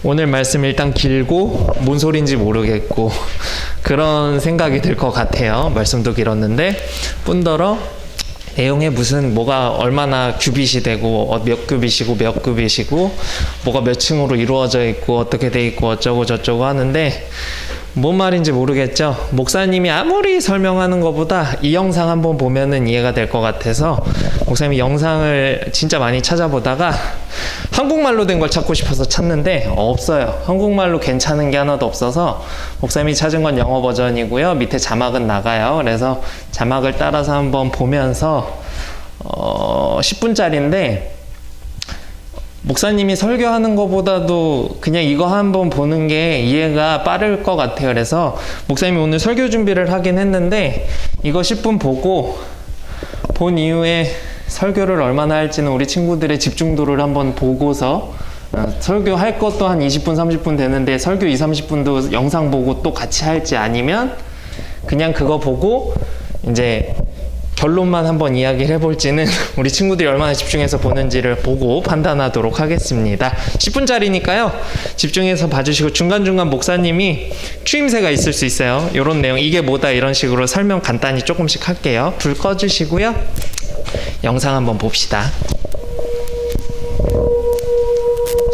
오늘 말씀 일단 길고 뭔 소린지 모르겠고 그런 생각이 들 것 같아요. 말씀도 길었는데 뿐더러 내용에 무슨 뭐가 얼마나 규빗이 되고 몇 규빗이고 몇 규빗이고 뭐가 몇 층으로 이루어져 있고 어떻게 돼 있고 어쩌고 저쩌고 하는데 뭔 말인지 모르겠죠. 목사님이 아무리 설명하는 것보다 이 영상 한번 보면은 이해가 될 것 같아서 목사님이 영상을 진짜 많이 찾아보다가 한국말로 된 걸 찾고 싶어서 찾는데 없어요. 한국말로 괜찮은 게 하나도 없어서 목사님이 찾은 건 영어 버전이고요. 밑에 자막은 나가요. 그래서 자막을 따라서 한번 보면서 10분짜리인데 목사님이 설교하는 것보다도 그냥 이거 한번 보는 게 이해가 빠를 것 같아요. 그래서 목사님이 오늘 설교 준비를 하긴 했는데 이거 10분 보고 본 이후에 설교를 얼마나 할지는 우리 친구들의 집중도를 한번 보고서 설교할 것도 한 20분 30분 되는데 설교 2, 30분도 영상 보고 또 같이 할지 아니면 그냥 그거 보고 이제 결론만 한번 이야기를 해볼지는 우리 친구들이 얼마나 집중해서 보는지를 보고 판단하도록 하겠습니다. 10분짜리니까요. 집중해서 봐주시고 중간중간 목사님이 추임새가 있을 수 있어요. 이런 내용 이게 뭐다 이런 식으로 설명 간단히 조금씩 할게요. 불 꺼주시고요. 영상 한번 봅시다.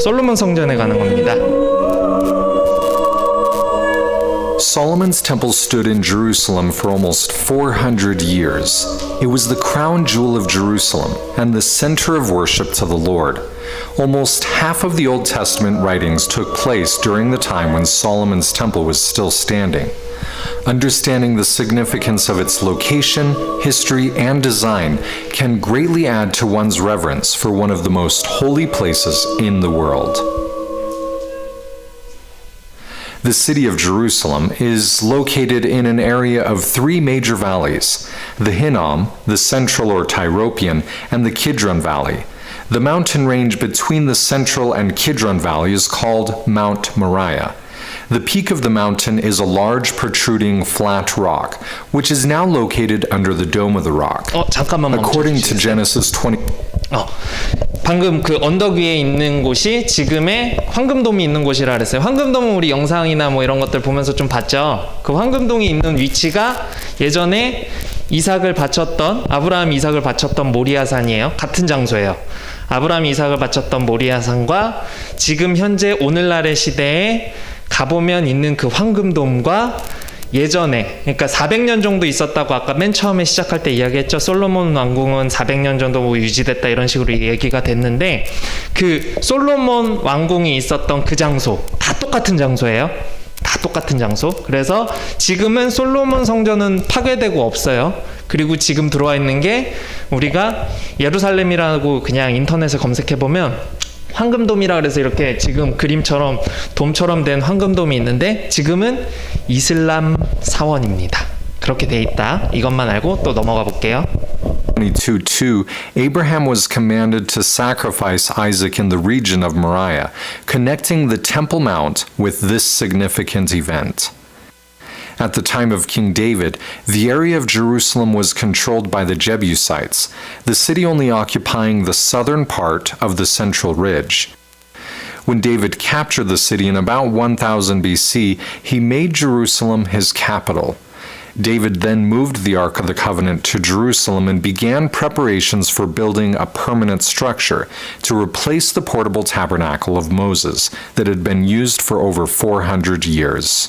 솔로몬 성전에 가는 겁니다. Solomon's temple stood in Jerusalem for almost 400 years. It was the crown jewel of Jerusalem and the center of worship to the Lord. Almost half of the Old Testament writings took place during the time when Solomon's temple was still standing. Understanding the significance of its location, history, and design can greatly add to one's reverence for one of the most holy places in the world. The city of Jerusalem is located in an area of three major valleys, the Hinnom, the Central or Tyropian, and the Kidron Valley. The mountain range between the Central and Kidron Valley is called Mount Moriah. The peak of the mountain is a large protruding flat rock, which is now located under the dome of the rock. 잠깐만 According to Genesis 20. 방금 그 언덕 위에 있는 곳이 지금의 황금돔이 있는 곳이라 그랬어요. 황금돔은 우리 영상이나 뭐 이런 것들 보면서 좀 봤죠. 그 황금돔이 있는 위치가 예전에 아브라함 이삭을 바쳤던 모리아산이에요. 같은 장소예요. 아브라함 이삭을 바쳤던 모리아산과 지금 현재 오늘날의 시대에 가보면 있는 그 황금돔과 예전에 그러니까 400년 정도 있었다고 아까 맨 처음에 시작할 때 이야기했죠. 솔로몬 왕궁은 400년 정도 뭐 유지됐다 이런 식으로 얘기가 됐는데 그 솔로몬 왕궁이 있었던 그 장소 다 똑같은 장소예요. 다 똑같은 장소. 그래서 지금은 솔로몬 성전은 파괴되고 없어요. 그리고 지금 들어와 있는 게 우리가 예루살렘이라고 그냥 인터넷에 검색해보면 황금돔이라 그래서 이렇게 지금 그림처럼 돔처럼 된 황금돔이 있는데 지금은 이슬람 사원입니다. 그렇게 돼 있다. 이것만 알고 또 넘어가 볼게요. 22:2, Abraham was commanded to sacrifice Isaac in the region of Moriah, connecting the Temple Mount with this significant event. At the time of King David, the area of Jerusalem was controlled by the Jebusites, the city only occupying the southern part of the central ridge. When David captured the city in about 1000 BC, he made Jerusalem his capital. David then moved the Ark of the Covenant to Jerusalem and began preparations for building a permanent structure to replace the portable tabernacle of Moses that had been used for over 400 years.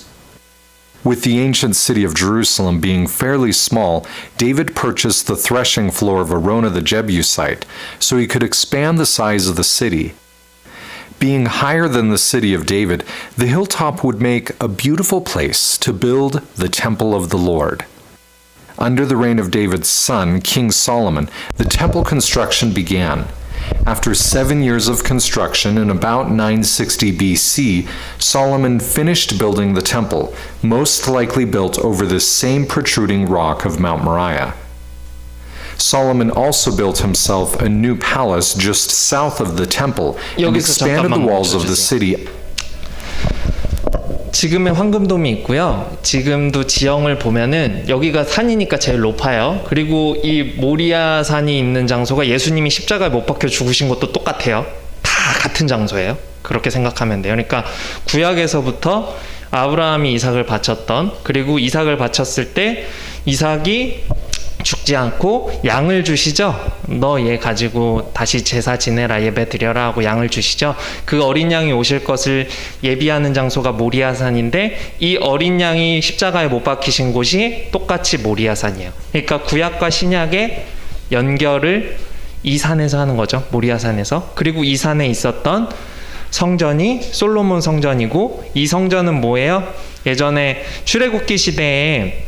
With the ancient city of Jerusalem being fairly small, David purchased the threshing floor of Araunah the Jebusite so he could expand the size of the city. Being higher than the city of David, the hilltop would make a beautiful place to build the temple of the Lord. Under the reign of David's son, King Solomon, the temple construction began. After 7 years of construction in about 960 BC, Solomon finished building the temple, most likely built over this same protruding rock of Mount Moriah. Solomon also built himself a new palace just south of the temple and expanded the walls of the city. 지금의 황금돔이 있고요. 지금도 지형을 보면은 여기가 산이니까 제일 높아요. 그리고 이 모리아 산이 있는 장소가 예수님이 십자가에 못 박혀 죽으신 것도 똑같아요. 다 같은 장소예요. 그렇게 생각하면 돼요. 그러니까 구약에서부터 아브라함이 이삭을 바쳤던, 그리고 이삭을 바쳤을 때 이삭이 죽지 않고 양을 주시죠. 너 얘 가지고 다시 제사 지내라, 예배 드려라 하고 양을 주시죠. 그 어린 양이 오실 것을 예비하는 장소가 모리아산인데, 이 어린 양이 십자가에 못 박히신 곳이 똑같이 모리아산이에요. 그러니까 구약과 신약의 연결을 이 산에서 하는 거죠. 모리아산에서. 그리고 이 산에 있었던 성전이 솔로몬 성전이고, 이 성전은 뭐예요? 예전에 출애굽기 시대에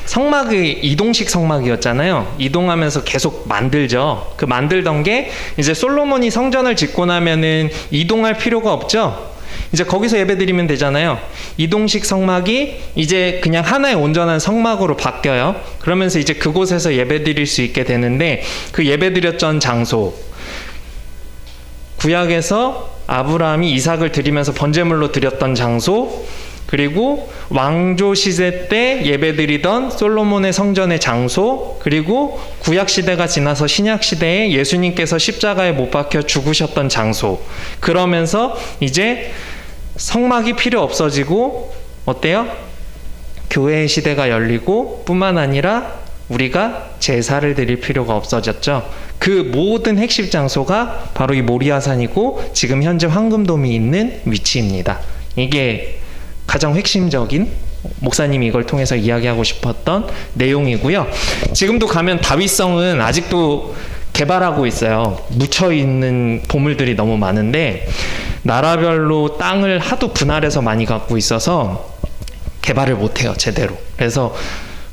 성막이 이동식 성막이었잖아요. 이동하면서 계속 만들죠. 그 만들던 게 이제 솔로몬이 성전을 짓고 나면은 이동할 필요가 없죠. 이제 거기서 예배드리면 되잖아요. 이동식 성막이 이제 그냥 하나의 온전한 성막으로 바뀌어요. 그러면서 이제 그곳에서 예배드릴 수 있게 되는데, 그 예배드렸던 장소, 구약에서 아브라함이 이삭을 드리면서 번제물로 드렸던 장소, 그리고 왕조 시대 때 예배드리던 솔로몬의 성전의 장소, 그리고 구약 시대가 지나서 신약 시대에 예수님께서 십자가에 못 박혀 죽으셨던 장소. 그러면서 이제 성막이 필요 없어지고, 어때요? 교회의 시대가 열리고, 뿐만 아니라 우리가 제사를 드릴 필요가 없어졌죠. 그 모든 핵심 장소가 바로 이 모리아산이고, 지금 현재 황금돔이 있는 위치입니다. 이게 가장 핵심적인, 목사님이 이걸 통해서 이야기하고 싶었던 내용이고요. 지금도 가면 다윗성은 아직도 개발하고 있어요. 묻혀있는 보물들이 너무 많은데, 나라별로 땅을 하도 분할해서 많이 갖고 있어서 개발을 못해요, 제대로. 그래서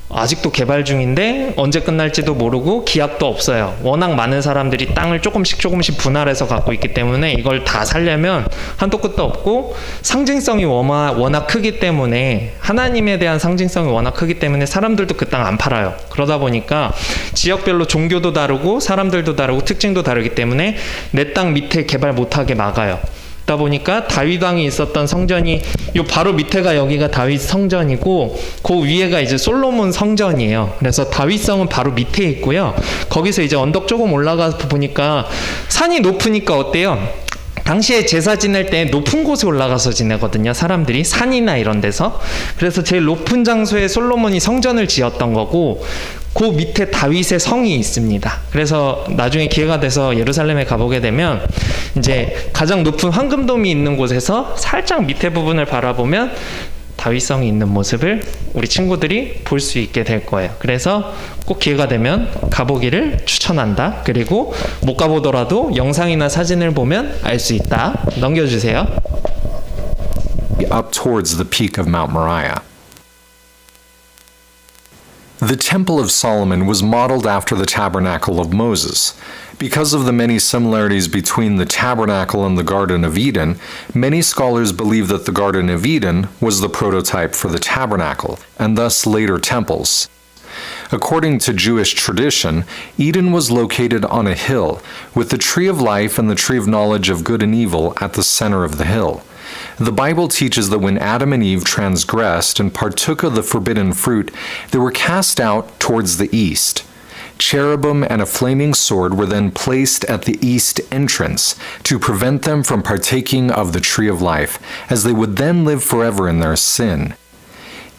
아직도 개발 중인데 언제 끝날지도 모르고 기약도 없어요. 워낙 많은 사람들이 땅을 조금씩 분할해서 갖고 있기 때문에 이걸 다 살려면 한도 끝도 없고, 상징성이 워낙 크기 때문에, 하나님에 대한 상징성이 워낙 크기 때문에 사람들도 그 땅 안 팔아요. 그러다 보니까 지역별로 종교도 다르고 사람들도 다르고 특징도 다르기 때문에 내 땅 밑에 개발 못하게 막아요. 그러다 보니까 다윗 왕이 있었던 성전이 요 바로 밑에가, 여기가 다윗 성전이고, 그 위에가 이제 솔로몬 성전이에요. 그래서 다윗성은 바로 밑에 있고요. 거기서 이제 언덕 조금 올라가서 보니까 산이 높으니까 어때요? 당시에 제사 지낼 때 높은 곳에 올라가서 지내거든요, 사람들이. 산이나 이런 데서. 그래서 제일 높은 장소에 솔로몬이 성전을 지었던 거고, 그 밑에 다윗의 성이 있습니다. 그래서 나중에 기회가 돼서 예루살렘에 가보게 되면 이제 가장 높은 황금돔이 있는 곳에서 살짝 밑에 부분을 바라보면 다윗성이 있는 모습을 우리 친구들이 볼 수 있게 될 거예요. 그래서 꼭 기회가 되면 가보기를 추천한다. 그리고 못 가보더라도 영상이나 사진을 보면 알 수 있다. 넘겨주세요. Up towards the peak of Mount Moriah. The Temple of Solomon was modeled after the Tabernacle of Moses. Because of the many similarities between the Tabernacle and the Garden of Eden, many scholars believe that the Garden of Eden was the prototype for the Tabernacle, and thus later temples. According to Jewish tradition, Eden was located on a hill, with the tree of life and the tree of knowledge of good and evil at the center of the hill. The Bible teaches that when Adam and Eve transgressed and partook of the forbidden fruit, they were cast out towards the east. Cherubim and a flaming sword were then placed at the east entrance to prevent them from partaking of the tree of life, as they would then live forever in their sin.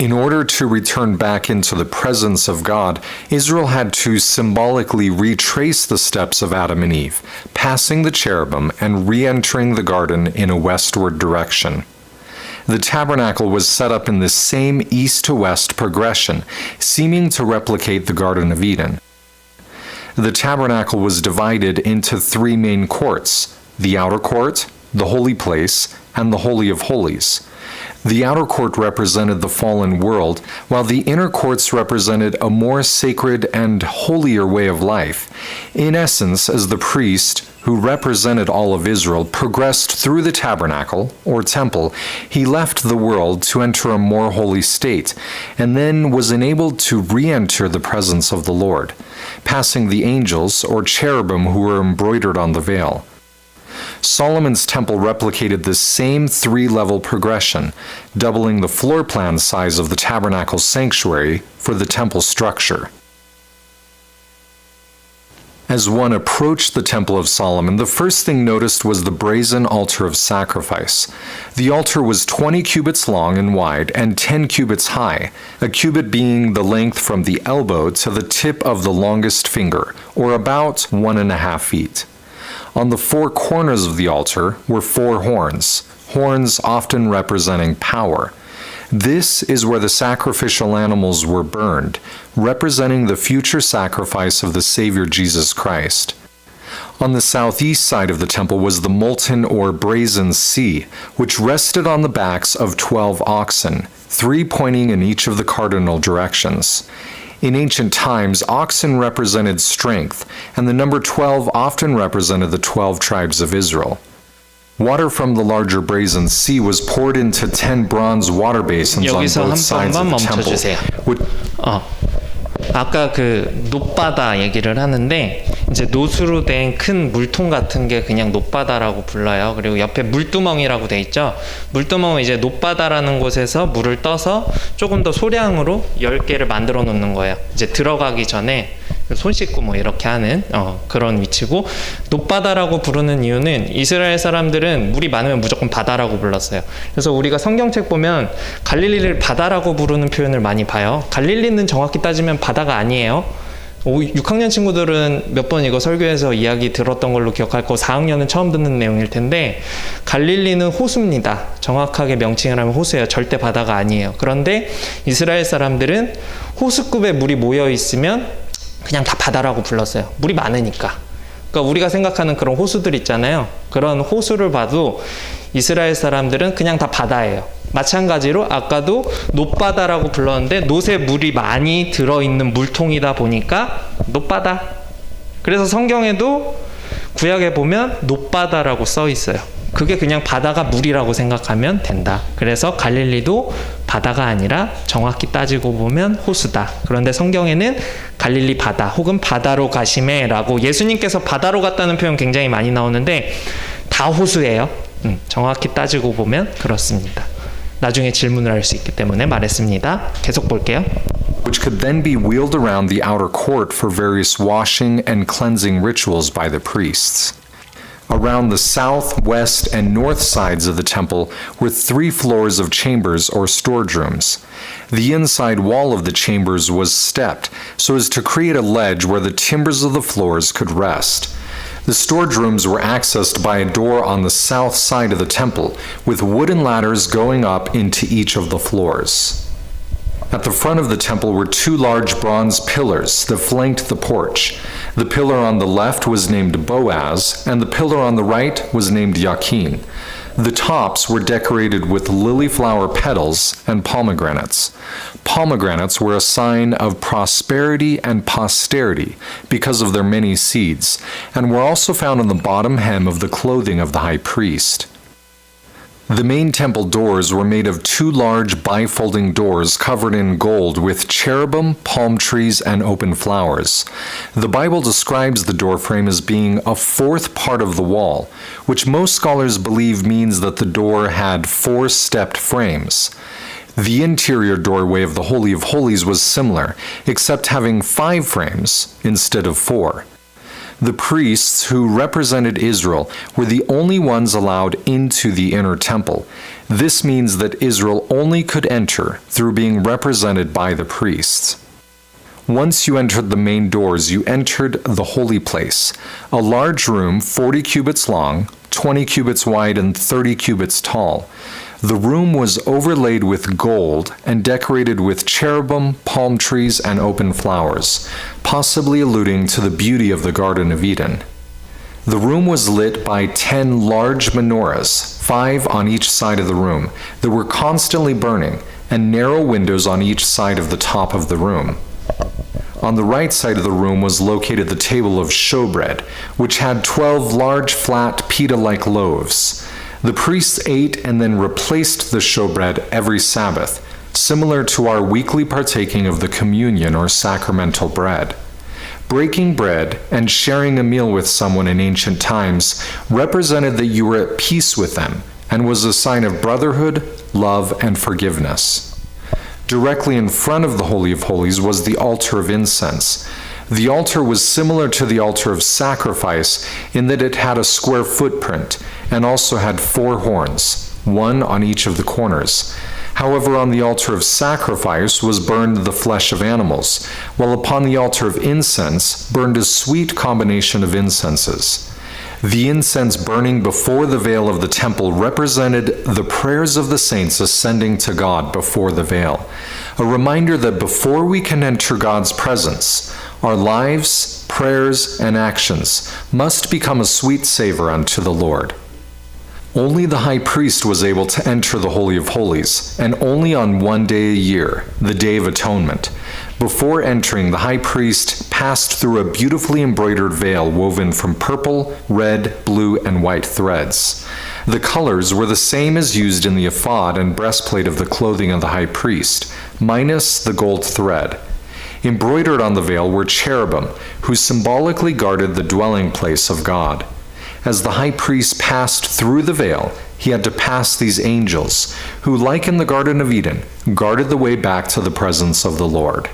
In order to return back into the presence of God, Israel had to symbolically retrace the steps of Adam and Eve, passing the cherubim and re-entering the garden in a westward direction. The tabernacle was set up in the same east to west progression, seeming to replicate the Garden of Eden. The tabernacle was divided into three main courts: the outer court, the holy place, and the Holy of Holies. The outer court represented the fallen world, while the inner courts represented a more sacred and holier way of life. In essence, as the priest, who represented all of Israel, progressed through the tabernacle, or temple, he left the world to enter a more holy state, and then was enabled to re-enter the presence of the Lord, passing the angels, or cherubim, who were embroidered on the veil. Solomon's temple replicated this same three-level progression, doubling the floor plan size of the tabernacle's sanctuary for the temple structure. As one approached the Temple of Solomon, the first thing noticed was the brazen altar of sacrifice. The altar was 20 cubits long and wide and 10 cubits high, a cubit being the length from the elbow to the tip of the longest finger, or about 1.5 feet. On the four corners of the altar were 4 horns, horns often representing power. This is where the sacrificial animals were burned, representing the future sacrifice of the Savior Jesus Christ. On the southeast side of the temple was the molten or brazen sea, which rested on the backs of 12 oxen, 3 pointing in each of the cardinal directions. In ancient times, oxen represented strength, and the number 12 often represented the 12 tribes of Israel. Water from the larger brazen sea was poured into 10 bronze water basins on 여기서 both 한 sides of 번만 the temple. 멈춰주세요. which- 아까 그 놋바다 얘기를 하는데 이제 놋으로 된 큰 물통 같은 게 그냥 놋바다라고 불러요. 그리고 옆에 물두멍이라고 돼 있죠. 물두멍은 이제 놋바다라는 곳에서 물을 떠서 조금 더 소량으로 10개를 만들어 놓는 거예요. 이제 들어가기 전에 손 씻고 뭐 이렇게 하는 그런 위치고, 놋바다라고 부르는 이유는 이스라엘 사람들은 물이 많으면 무조건 바다라고 불렀어요. 그래서 우리가 성경책 보면 갈릴리를 바다라고 부르는 표현을 많이 봐요. 갈릴리는 정확히 따지면 바다가 아니에요. 6학년 친구들은 몇 번 이거 설교에서 이야기 들었던 걸로 기억할 거, 4학년은 처음 듣는 내용일 텐데, 갈릴리는 호수입니다. 정확하게 명칭을 하면 호수예요. 절대 바다가 아니에요. 그런데 이스라엘 사람들은 호수급에 물이 모여 있으면 그냥 다 바다라고 불렀어요. 물이 많으니까. 그러니까 우리가 생각하는 그런 호수들 있잖아요. 그런 호수를 봐도 이스라엘 사람들은 그냥 다 바다예요. 마찬가지로 아까도 놋바다라고 불렀는데 놋에 물이 많이 들어있는 물통이다 보니까 놋바다. 그래서 성경에도 구약에 보면 놋바다라고 써 있어요. 그게 그냥 바다가 물이라고 생각하면 된다. 그래서 갈릴리도 바다가 아니라 정확히 따지고 보면 호수다. 그런데 성경에는 갈릴리 바다 혹은 바다로 가시매 라고, 예수님께서 바다로 갔다는 표현 굉장히 많이 나오는데 다 호수예요. 정확히 따지고 보면 그렇습니다. 나중에 질문을 할 수 있기 때문에 말했습니다. 계속 볼게요. which could then be wheeled around the outer court for various washing and cleansing rituals by the priests. Around the south, west, and north sides of the temple were 3 floors of chambers or storage rooms. The inside wall of the chambers was stepped so as to create a ledge where the timbers of the floors could rest. The storage rooms were accessed by a door on the south side of the temple, with wooden ladders going up into each of the floors. At the front of the temple were 2 large bronze pillars that flanked the porch. The pillar on the left was named Boaz, and the pillar on the right was named Yakin. The tops were decorated with lily flower petals and pomegranates. Pomegranates were a sign of prosperity and posterity because of their many seeds, and were also found on the bottom hem of the clothing of the high priest. The main temple doors were made of 2 large bifolding doors covered in gold with cherubim, palm trees, and open flowers. The Bible describes the doorframe as being a 4th part of the wall, which most scholars believe means that the door had 4 stepped frames. The interior doorway of the Holy of Holies was similar, except having 5 frames instead of 4. The priests who represented Israel were the only ones allowed into the inner temple. This means that Israel only could enter through being represented by the priests. Once you entered the main doors, you entered the holy place, a large room 40 cubits long, 20 cubits wide, and 30 cubits tall. The room was overlaid with gold and decorated with cherubim, palm trees, and open flowers, possibly alluding to the beauty of the Garden of Eden. The room was lit by 10 large menorahs, 5 on each side of the room, that were constantly burning, and narrow windows on each side of the top of the room. On the right side of the room was located the table of showbread, which had 12 large flat pita-like loaves. The priests ate and then replaced the showbread every Sabbath, similar to our weekly partaking of the communion or sacramental bread. Breaking bread and sharing a meal with someone in ancient times represented that you were at peace with them and was a sign of brotherhood, love, and forgiveness. Directly in front of the Holy of Holies was the altar of incense. The altar was similar to the altar of sacrifice in that it had a square footprint and also had 4 horns, one on each of the corners. However, on the altar of sacrifice was burned the flesh of animals, while upon the altar of incense burned a sweet combination of incenses. The incense burning before the veil of the temple represented the prayers of the saints ascending to God before the veil, a reminder that before we can enter God's presence, our lives, prayers, and actions must become a sweet savor unto the Lord. Only the high priest was able to enter the Holy of Holies, and only on one day a year, the Day of Atonement. Before entering, the high priest passed through a beautifully embroidered veil woven from purple, red, blue, and white threads. The colors were the same as used in the ephod and breastplate of the clothing of the high priest, minus the gold thread. Embroidered on the veil were cherubim, who symbolically guarded the dwelling place of God. As the high priest passed through the veil, he had to pass these angels, who, like in the Garden of Eden, guarded the way back to the presence of the Lord.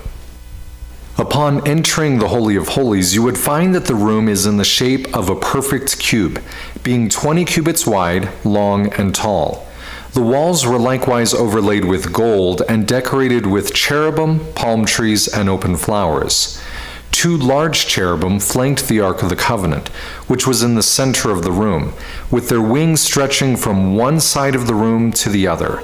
Upon entering the Holy of Holies, you would find that the room is in the shape of a perfect cube, being 20 cubits wide, long, and tall. The walls were likewise overlaid with gold and decorated with cherubim, palm trees, and open flowers. 2 large cherubim flanked the Ark of the Covenant, which was in the center of the room, with their wings stretching from one side of the room to the other.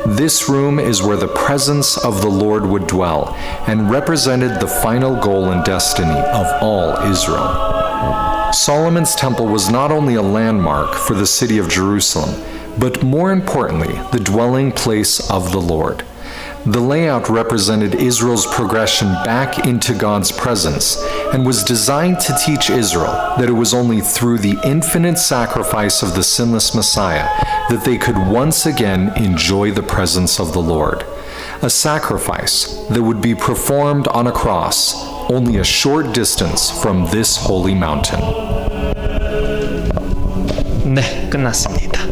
This room is where the presence of the Lord would dwell, and represented the final goal and destiny of all Israel. Solomon's temple was not only a landmark for the city of Jerusalem, but more importantly, the dwelling place of the Lord. The layout represented Israel's progression back into God's presence and was designed to teach Israel that it was only through the infinite sacrifice of the sinless Messiah that they could once again enjoy the presence of the Lord. A sacrifice that would be performed on a cross only a short distance from this holy mountain. 네, 끝났습니다.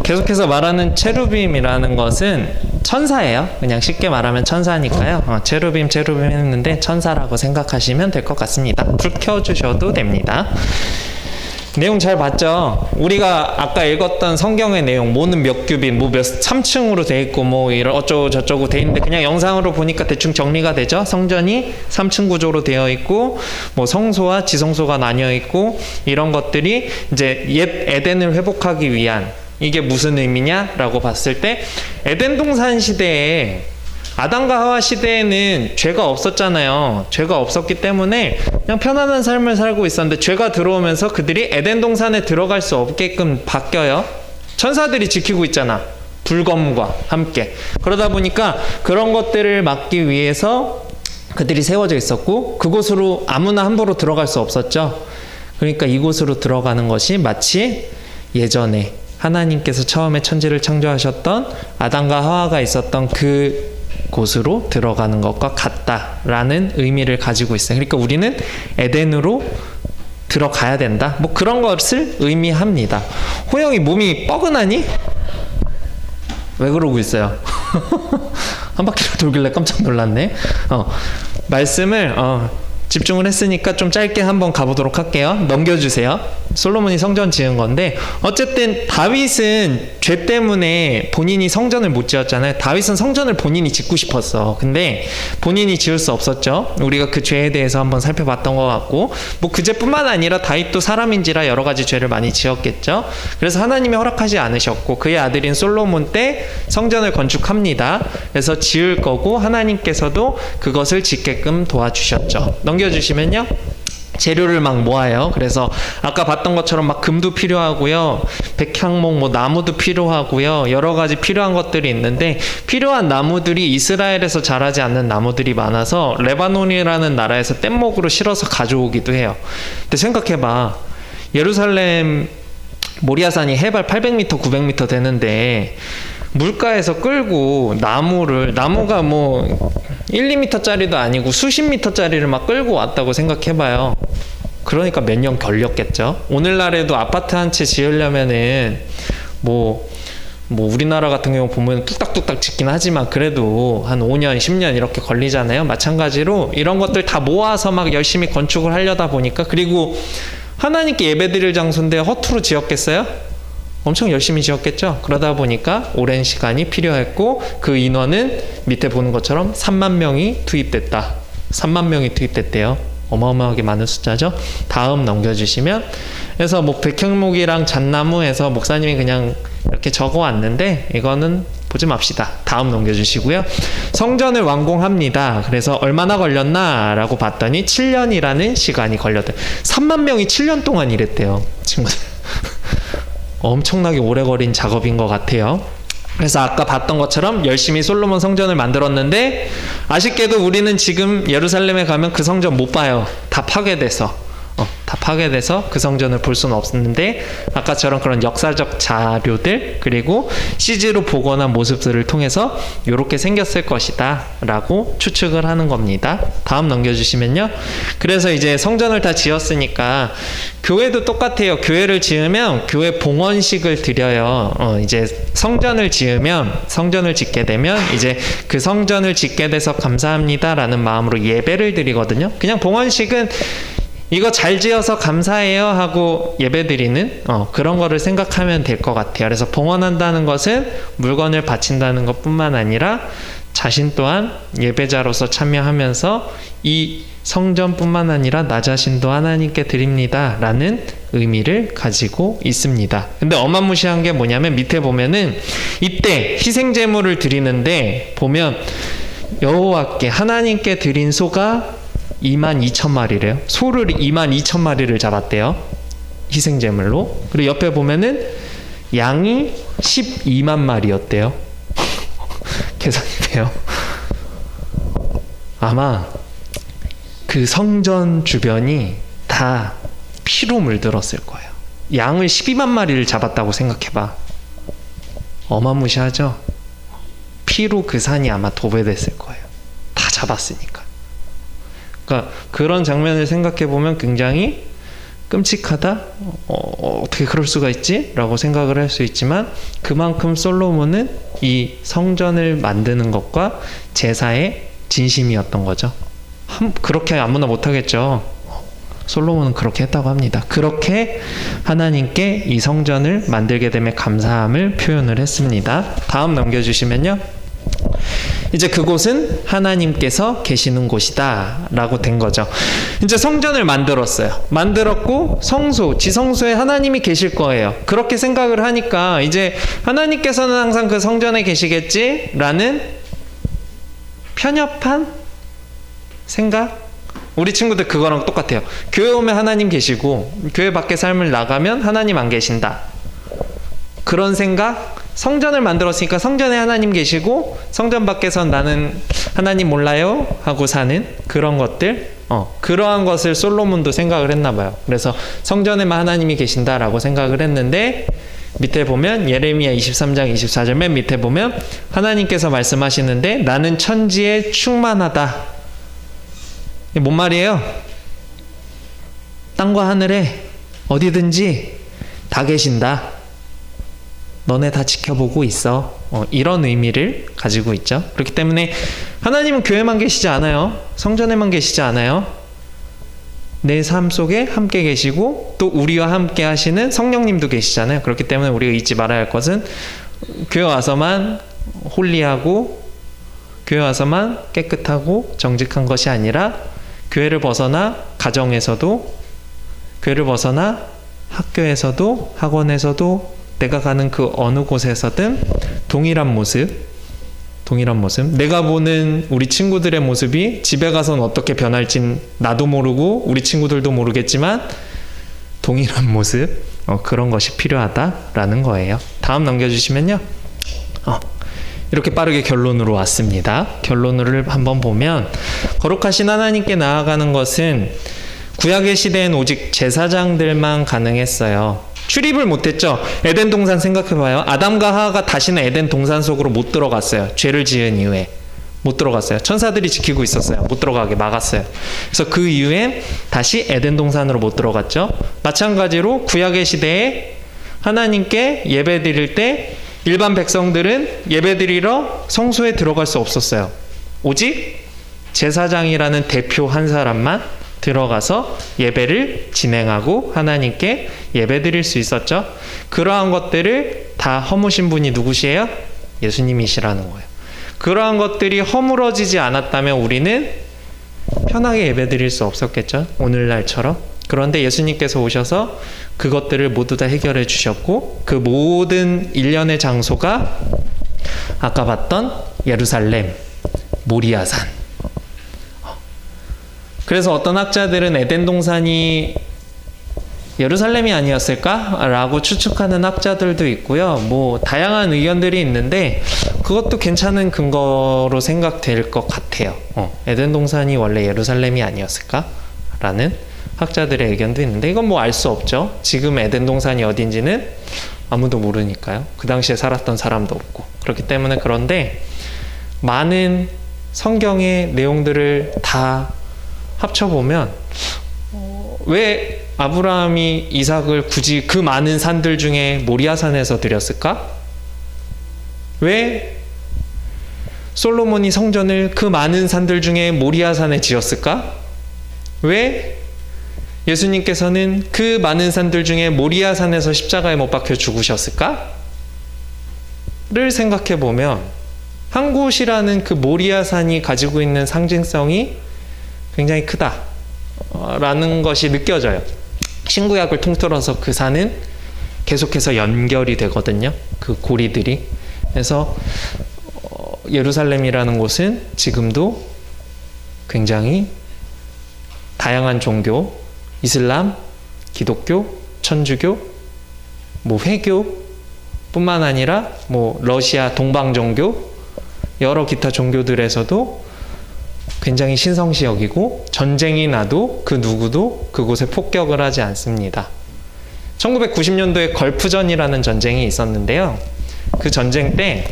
계속해서 말하는 체루빔이라는 것은 천사예요. 그냥 쉽게 말하면 천사니까요. 체루빔 했는데 천사라고 생각하시면 될 것 같습니다. 불 켜주셔도 됩니다. 내용 잘 봤죠? 우리가 아까 읽었던 성경의 내용, 뭐는 몇 규빗, 뭐 몇 3층으로 돼 있고 뭐 이런 어쩌고 저쩌고 돼 있는데 그냥 영상으로 보니까 대충 정리가 되죠? 성전이 3층 구조로 되어 있고 뭐 성소와 지성소가 나뉘어 있고 이런 것들이 이제 옛 에덴을 회복하기 위한, 이게 무슨 의미냐라고 봤을 때 에덴 동산 시대에 아담과 하와 시대에는 죄가 없었잖아요. 죄가 없었기 때문에 그냥 편안한 삶을 살고 있었는데 죄가 들어오면서 그들이 에덴 동산에 들어갈 수 없게끔 바뀌어요. 천사들이 지키고 있잖아. 불검과 함께. 그러다 보니까 그런 것들을 막기 위해서 그들이 세워져 있었고 그곳으로 아무나 함부로 들어갈 수 없었죠. 그러니까 이곳으로 들어가는 것이 마치 예전에 하나님께서 처음에 천지를 창조하셨던 아담과 하와가 있었던 그 곳으로 들어가는 것과 같다라는 의미를 가지고 있어요. 그러니까 우리는 에덴으로 들어가야 된다. 뭐 그런 것을 의미합니다. 호영이 몸이 뻐근하니? 왜 그러고 있어요? 한 바퀴를 돌길래 깜짝 놀랐네. 말씀을 집중을 했으니까 좀 짧게 한번 가보도록 할게요. 넘겨주세요. 솔로몬이 성전 지은 건데 어쨌든 다윗은 죄 때문에 본인이 성전을 못 지었잖아요. 다윗은 성전을 본인이 짓고 싶었어. 근데 본인이 지을 수 없었죠. 우리가 그 죄에 대해서 한번 살펴봤던 것 같고 뭐 그죄뿐만 아니라 다윗도 사람인지라 여러 가지 죄를 많이 지었겠죠. 그래서 하나님이 허락하지 않으셨고 그의 아들인 솔로몬 때 성전을 건축합니다. 그래서 지을 거고 하나님께서도 그것을 짓게끔 도와주셨죠. 넘겨주시면요. 재료를 막 모아요. 그래서 아까 봤던 것처럼 막 금도 필요하고요. 백향목 뭐 나무도 필요하고요. 여러 가지 필요한 것들이 있는데 필요한 나무들이 이스라엘에서 자라지 않는 나무들이 많아서 레바논이라는 나라에서 뗏목으로 실어서 가져오기도 해요. 근데 생각해봐. 예루살렘 모리아산이 해발 800m, 900m 되는데 물가에서 끌고 나무가 뭐 1, 2m짜리도 아니고 수십 미터짜리를 막 끌고 왔다고 생각해봐요. 그러니까 몇 년 걸렸겠죠. 오늘날에도 아파트 한 채 지으려면은 뭐 뭐 우리나라 같은 경우 보면 뚝딱뚝딱 짓긴 하지만 그래도 한 5년, 10년 이렇게 걸리잖아요. 마찬가지로 이런 것들 다 모아서 막 열심히 건축을 하려다 보니까, 그리고 하나님께 예배드릴 장소인데 허투루 지었겠어요? 엄청 열심히 지었겠죠. 그러다 보니까 오랜 시간이 필요했고, 그 인원은 밑에 보는 것처럼 3만 명이 투입됐다. 3만 명이 투입됐대요. 어마어마하게 많은 숫자죠. 다음 넘겨주시면, 그래서 뭐 백향목이랑 잣나무에서 목사님이 그냥 이렇게 적어왔는데 이거는 보지 맙시다. 다음 넘겨주시고요. 성전을 완공합니다. 그래서 얼마나 걸렸나 라고 봤더니 7년이라는 시간이 걸렸대요. 3만 명이 7년 동안 일했대요, 친구들. 엄청나게 오래 걸린 작업인 것 같아요. 그래서 아까 봤던 것처럼 열심히 솔로몬 성전을 만들었는데, 아쉽게도 우리는 지금 예루살렘에 가면 그 성전 못 봐요. 다 파괴돼서. 다 파괴돼서 그 성전을 볼 수는 없는데, 아까처럼 그런 역사적 자료들 그리고 CG로 복원한 모습들을 통해서 이렇게 생겼을 것이다 라고 추측을 하는 겁니다. 다음 넘겨주시면요. 그래서 이제 성전을 다 지었으니까 교회도 똑같아요. 교회를 지으면 교회 봉헌식을 드려요. 이제 성전을 지으면, 성전을 짓게 되면 이제 그 성전을 짓게 돼서 감사합니다 라는 마음으로 예배를 드리거든요. 그냥 봉헌식은 이거 잘 지어서 감사해요 하고 예배드리는 그런 거를 생각하면 될 것 같아요. 그래서 봉헌한다는 것은 물건을 바친다는 것뿐만 아니라 자신 또한 예배자로서 참여하면서 이 성전뿐만 아니라 나 자신도 하나님께 드립니다 라는 의미를 가지고 있습니다. 근데 어마무시한 게 뭐냐면, 밑에 보면은 이때 희생제물을 드리는데 보면 여호와께 하나님께 드린 소가 22,000마리래요. 소를 22,000마리를 잡았대요, 희생제물로. 그리고 옆에 보면은 양이 12만 마리였대요. 계산이 돼요. 아마 그 성전 주변이 다 피로 물들었을 거예요. 양을 12만 마리를 잡았다고 생각해봐. 어마무시하죠? 피로 그 산이 아마 도배됐을 거예요. 다 잡았으니까. 그러니까 그런 장면을 생각해 보면 굉장히 끔찍하다. 어떻게 그럴 수가 있지? 라고 생각을 할 수 있지만, 그만큼 솔로몬은 이 성전을 만드는 것과 제사의 진심이었던 거죠. 그렇게 아무나 못하겠죠. 솔로몬은 그렇게 했다고 합니다. 그렇게 하나님께 이 성전을 만들게 됨에 감사함을 표현을 했습니다. 다음 넘겨주시면요. 이제 그곳은 하나님께서 계시는 곳이다 라고 된 거죠. 이제 성전을 만들었어요. 만들었고 성소, 지성소에 하나님이 계실 거예요. 그렇게 생각을 하니까 이제 하나님께서는 항상 그 성전에 계시겠지 라는 편협한 생각? 우리 친구들 그거랑 똑같아요. 교회 오면 하나님 계시고 교회 밖에 삶을 나가면 하나님 안 계신다. 그런 생각? 성전을 만들었으니까 성전에 하나님 계시고 성전 밖에선 나는 하나님 몰라요 하고 사는 그런 것들, 그러한 것을 솔로몬도 생각을 했나 봐요. 그래서 성전에만 하나님이 계신다라고 생각을 했는데, 밑에 보면 예레미야 23장 24절 맨 밑에 보면 하나님께서 말씀하시는데, 나는 천지에 충만하다. 이게 뭔 말이에요? 땅과 하늘에 어디든지 다 계신다. 너네 다 지켜보고 있어. 이런 의미를 가지고 있죠. 그렇기 때문에 하나님은 교회만 계시지 않아요. 성전에만 계시지 않아요. 내 삶 속에 함께 계시고 또 우리와 함께 하시는 성령님도 계시잖아요. 그렇기 때문에 우리가 잊지 말아야 할 것은, 교회 와서만 홀리하고 교회 와서만 깨끗하고 정직한 것이 아니라, 교회를 벗어나 가정에서도, 교회를 벗어나 학교에서도, 학원에서도, 내가 가는 그 어느 곳에서든 동일한 모습, 내가 보는 우리 친구들의 모습이 집에 가서는 어떻게 변할진 나도 모르고 우리 친구들도 모르겠지만 동일한 모습, 그런 것이 필요하다라는 거예요. 다음 넘겨주시면요. 이렇게 빠르게 결론으로 왔습니다. 결론을 한번 보면, 거룩하신 하나님께 나아가는 것은 구약의 시대엔 오직 제사장들만 가능했어요. 출입을 못했죠. 에덴 동산 생각해봐요. 아담과 하와가 다시는 에덴 동산 속으로 못 들어갔어요. 죄를 지은 이후에 못 들어갔어요. 천사들이 지키고 있었어요. 못 들어가게 막았어요. 그래서 그 이후엔 다시 에덴 동산으로 못 들어갔죠. 마찬가지로 구약의 시대에 하나님께 예배 드릴 때 일반 백성들은 예배드리러 성소에 들어갈 수 없었어요. 오직 제사장이라는 대표 한 사람만 들어가서 예배를 진행하고 하나님께 예배드릴 수 있었죠. 그러한 것들을 다 허무신 분이 누구시에요? 예수님이시라는 거예요. 그러한 것들이 허물어지지 않았다면 우리는 편하게 예배드릴 수 없었겠죠. 오늘날처럼. 그런데 예수님께서 오셔서 그것들을 모두 다 해결해 주셨고 그 모든 일련의 장소가 아까 봤던 예루살렘, 모리아산. 그래서 어떤 학자들은 에덴 동산이 예루살렘이 아니었을까라고 추측하는 학자들도 있고요. 뭐 다양한 의견들이 있는데 그것도 괜찮은 근거로 생각될 것 같아요. 에덴 동산이 원래 예루살렘이 아니었을까라는 학자들의 의견도 있는데 이건 뭐 알 수 없죠. 지금 에덴 동산이 어딘지는 아무도 모르니까요. 그 당시에 살았던 사람도 없고 그렇기 때문에 그런데 많은 성경의 내용들을 다 합쳐보면 왜 아브라함이 이삭을 굳이 그 많은 산들 중에 모리아산에서 드렸을까? 왜 솔로몬이 성전을 그 많은 산들 중에 모리아산에 지었을까? 왜 예수님께서는 그 많은 산들 중에 모리아산에서 십자가에 못 박혀 죽으셨을까? 를 생각해 보면 한 곳이라는 그 모리아산이 가지고 있는 상징성이 굉장히 크다 라는 것이 느껴져요. 신구약을 통틀어서 그 산은 계속해서 연결이 되거든요. 그 고리들이. 그래서 예루살렘이라는 곳은 지금도 굉장히 다양한 종교, 이슬람, 기독교, 천주교, 뭐 회교 뿐만 아니라 뭐 러시아 동방 종교, 여러 기타 종교들에서도 굉장히 신성시 여기고 전쟁이 나도 그 누구도 그곳에 폭격을 하지 않습니다. 1990년도에 걸프전이라는 전쟁이 있었는데요. 그 전쟁 때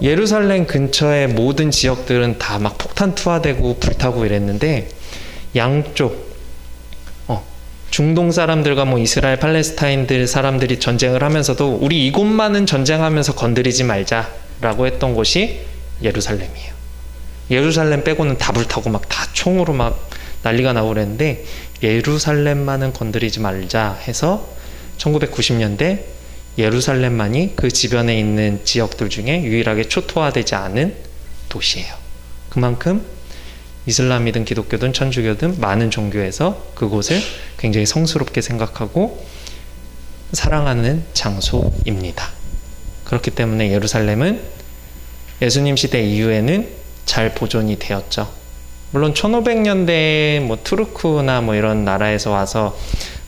예루살렘 근처의 모든 지역들은 다 막 폭탄 투하되고 불타고 이랬는데 양쪽 중동 사람들과 뭐 이스라엘 팔레스타인들 사람들이 전쟁을 하면서도 우리 이곳만은 전쟁하면서 건드리지 말자라고 했던 곳이 예루살렘이에요. 예루살렘 빼고는 다 불타고 막 다 총으로 막 난리가 나고 그랬는데 예루살렘만은 건드리지 말자 해서 1990년대 예루살렘만이 그 주변에 있는 지역들 중에 유일하게 초토화되지 않은 도시예요. 그만큼 이슬람이든 기독교든 천주교든 많은 종교에서 그곳을 굉장히 성스럽게 생각하고 사랑하는 장소입니다. 그렇기 때문에 예루살렘은 예수님 시대 이후에는 잘 보존이 되었죠. 물론 1500년대에 뭐 투르크나 뭐 이런 나라에서 와서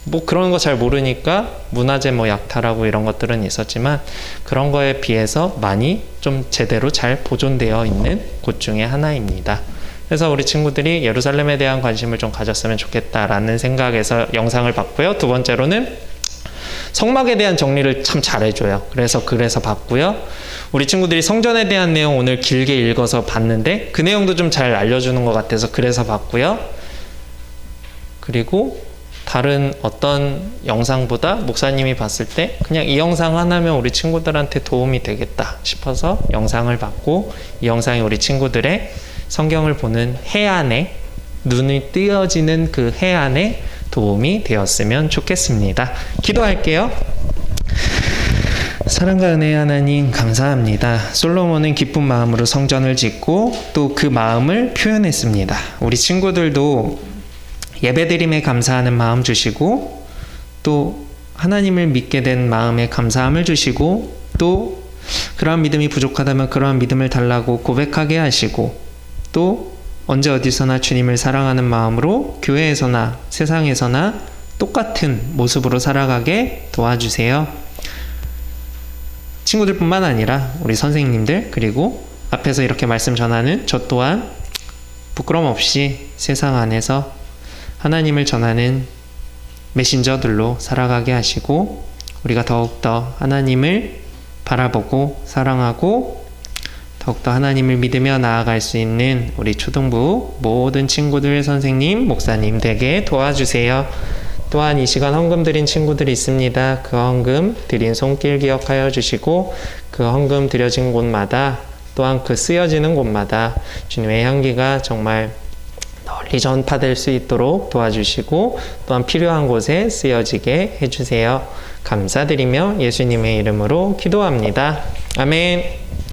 뭐 그런 거 잘 모르니까 문화재 뭐 약탈하고 이런 것들은 있었지만 그런 거에 비해서 많이 좀 제대로 잘 보존되어 있는 곳 중에 하나입니다. 그래서 우리 친구들이 예루살렘에 대한 관심을 좀 가졌으면 좋겠다라는 생각에서 영상을 봤고요. 두 번째로는 성막에 대한 정리를 참 잘해줘요. 그래서 봤고요. 우리 친구들이 성전에 대한 내용 오늘 길게 읽어서 봤는데 그 내용도 좀 잘 알려주는 것 같아서 그래서 봤고요. 그리고 다른 어떤 영상보다 목사님이 봤을 때 그냥 이 영상 하나면 우리 친구들한테 도움이 되겠다 싶어서 영상을 봤고 이 영상이 우리 친구들의 성경을 보는 해안에 눈이 띄어지는 그 해안에 도움이 되었으면 좋겠습니다. 기도할게요. 사랑과 은혜의 하나님 감사합니다. 솔로몬은 기쁜 마음으로 성전을 짓고 또 그 마음을 표현했습니다. 우리 친구들도 예배드림에 감사하는 마음 주시고 또 하나님을 믿게 된 마음에 감사함을 주시고 또 그러한 믿음이 부족하다면 그러한 믿음을 달라고 고백하게 하시고 또 언제 어디서나 주님을 사랑하는 마음으로 교회에서나 세상에서나 똑같은 모습으로 살아가게 도와주세요. 친구들뿐만 아니라 우리 선생님들 그리고 앞에서 이렇게 말씀 전하는 저 또한 부끄럼 없이 세상 안에서 하나님을 전하는 메신저들로 살아가게 하시고 우리가 더욱더 하나님을 바라보고 사랑하고 더욱더 하나님을 믿으며 나아갈 수 있는 우리 초등부 모든 친구들, 선생님, 목사님 되게 도와주세요. 또한 이 시간 헌금 드린 친구들이 있습니다. 그 헌금 드린 손길 기억하여 주시고 그 헌금 드려진 곳마다 또한 그 쓰여지는 곳마다 주님의 향기가 정말 널리 전파될 수 있도록 도와주시고 또한 필요한 곳에 쓰여지게 해주세요. 감사드리며 예수님의 이름으로 기도합니다. 아멘.